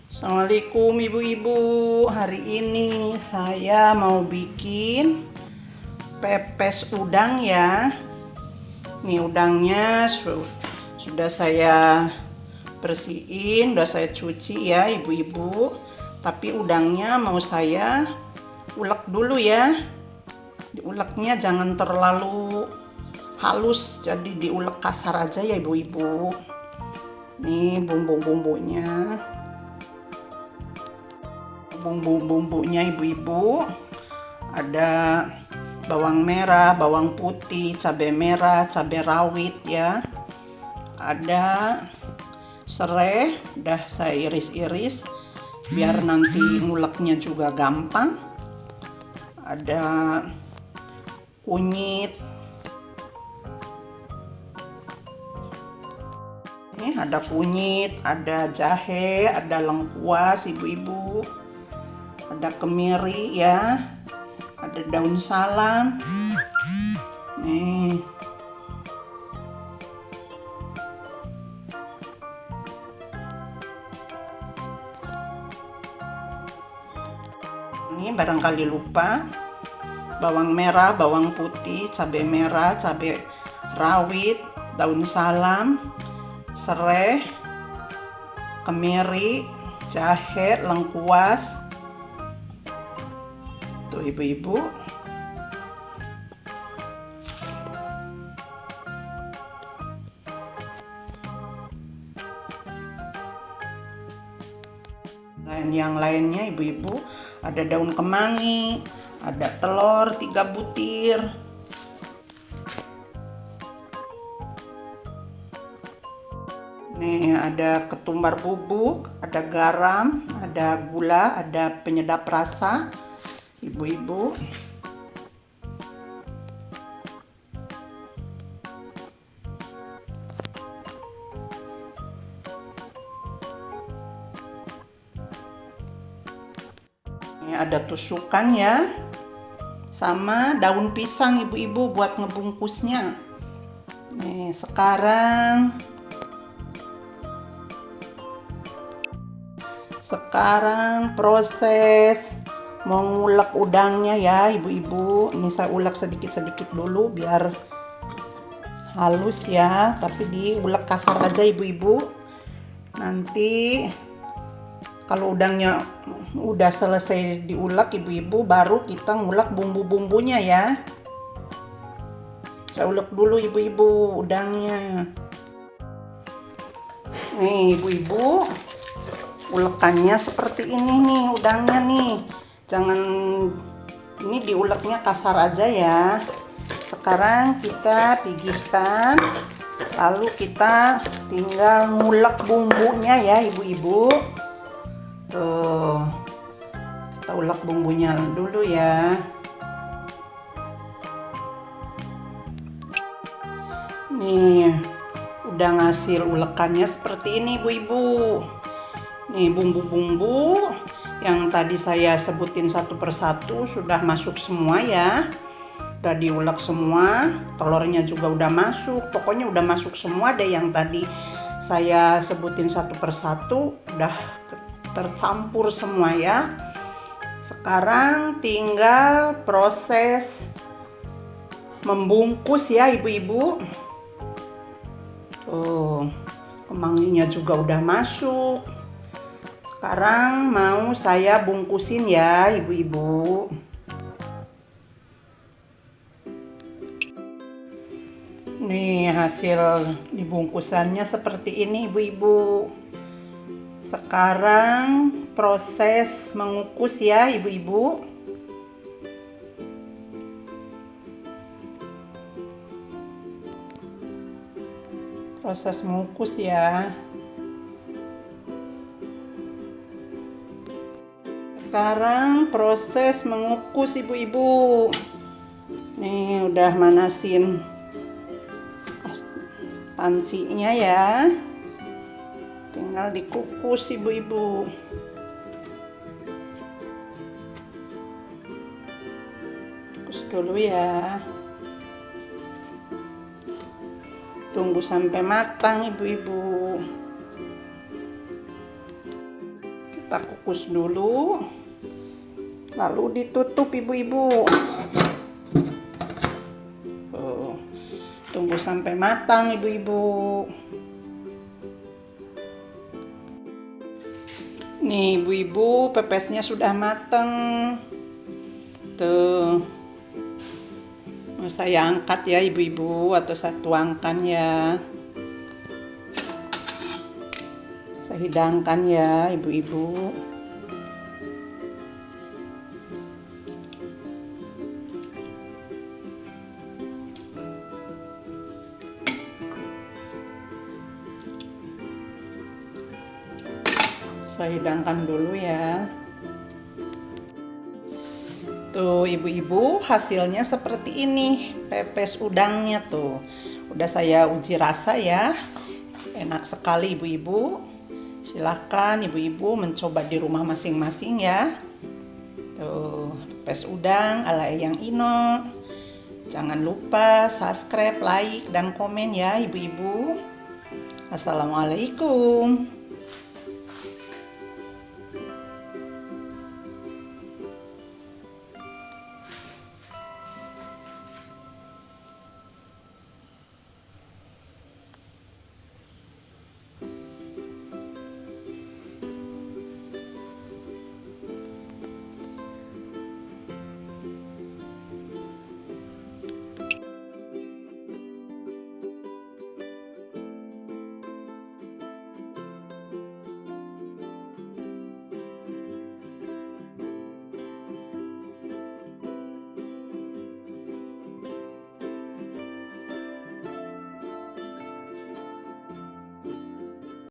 Assalamualaikum ibu-ibu. Hari ini saya mau bikin pepes udang ya. Nih udangnya sudah saya bersihin, sudah saya cuci ya ibu-ibu. Tapi udangnya mau saya ulek dulu ya. Diuleknya jangan terlalu halus, jadi diulek kasar aja ya ibu-ibu. Nih bumbu-bumbunya. Bumbu-bumbunya ibu-ibu ada bawang merah, bawang putih, cabai merah, cabai rawit ya, ada serai udah saya iris-iris biar nanti nguleknya juga gampang, ada kunyit, ini ada kunyit, ada jahe, ada lengkuas ibu-ibu, ada kemiri ya, ada daun salam. Nih. Ini barangkali lupa bawang merah, bawang putih, cabai merah, cabai rawit, daun salam, serai, kemiri, jahe, lengkuas. Tuh ibu-ibu. Yang lainnya ibu-ibu ada daun kemangi, ada telur 3 butir. Nih ada ketumbar bubuk, ada garam, ada gula, ada penyedap rasa ibu-ibu. Ini ada tusukan ya, sama daun pisang ibu-ibu buat ngebungkusnya. Nih sekarang proses mengulek udangnya ya ibu-ibu. Ini saya ulek sedikit-sedikit dulu biar halus ya, tapi diulek kasar aja ibu-ibu. Nanti kalau udangnya udah selesai diulek ibu-ibu, baru kita ngulek bumbu-bumbunya ya. Saya ulek dulu ibu-ibu udangnya. Nih ibu-ibu, ulekannya seperti ini nih udangnya nih. Jangan, ini diuleknya kasar aja ya. Sekarang kita pijitkan, lalu kita tinggal ngulek bumbunya ya ibu-ibu. Tuh, kita ulek bumbunya dulu ya. Nih udah ngasil ulekannya seperti ini ibu-ibu. Nih bumbu-bumbu yang tadi saya sebutin satu persatu sudah masuk semua ya, udah diulek semua, telurnya juga udah masuk, pokoknya udah masuk semua deh yang tadi saya sebutin satu persatu, udah tercampur semua ya. Sekarang tinggal proses membungkus ya ibu-ibu. Tuh, kemanginya juga udah masuk. Sekarang mau saya bungkusin ya ibu-ibu. Nih hasil dibungkusannya seperti ini ibu-ibu. Sekarang proses mengukus ya ibu-ibu. Proses mengukus ya. Sekarang proses mengukus ibu-ibu. Nih udah manasin pansinya ya. Tinggal dikukus ibu-ibu. Kukus dulu ya. Tunggu sampai matang ibu-ibu. Kita kukus dulu, lalu ditutup ibu-ibu. Tunggu sampai matang ibu-ibu. Nih ibu-ibu, pepesnya sudah matang. Tuh. Mau saya angkat ya ibu-ibu, atau saya tuangkan ya. Saya hidangkan ya ibu-ibu. Saya hidangkan dulu ya. Tuh ibu-ibu, hasilnya seperti ini. Pepes udangnya tuh. Udah saya uji rasa ya. Enak sekali ibu-ibu. Silahkan ibu-ibu mencoba di rumah masing-masing ya. Tuh, pepes udang ala Eyang Ino. Jangan lupa subscribe, like, dan komen ya ibu-ibu. Assalamualaikum.